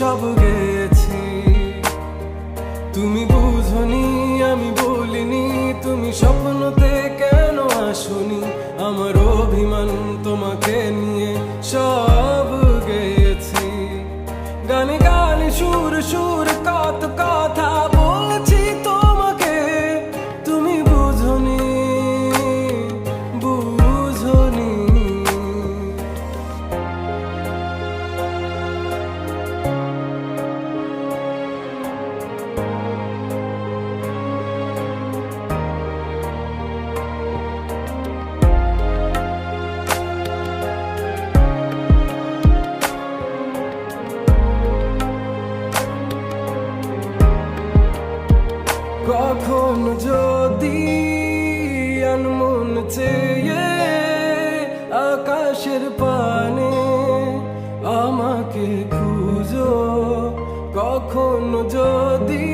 সব গেছি। তুমি বুঝনি আমি বলিনি, তুমি স্বপ্নতে কেন আসনি, আমার অভিমান তোমাকে নিয়ে সব গেছি। গানে গানে সুর সুর কত কথা বলছি তোমাকে, তুমি বুঝনি বুঝনি। কখন যদি আনমন চেয়ে আকাশের পানে আমাকে খুঁজো, কখন যদি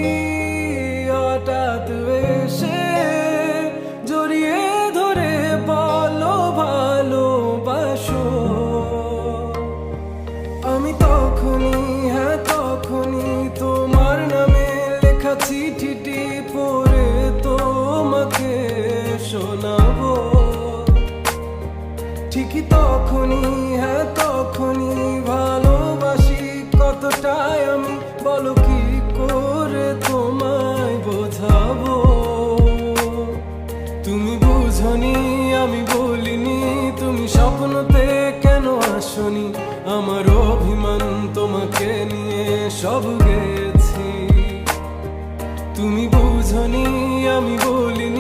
হঠাৎ এসে জড়িয়ে ধরে বলো ভালোবাসো, আমি তখনই হ্যাঁ তখনই তোমার নামে লেখা চিঠিটি পড়ে তোমাকে শোনাবো। ঠিকই তখনই হ্যাঁ তখনই ভালোবাসি কতটাই আমি, বলো কি করে তোমায় বোঝাবো। তুমি বুঝনি আমি বলিনি, তুমি স্বপ্নতে কেন আসনি, আমার অভিমান তোমাকে নিয়ে সব গেছি। তুমি বুঝনি আমি বলিনি,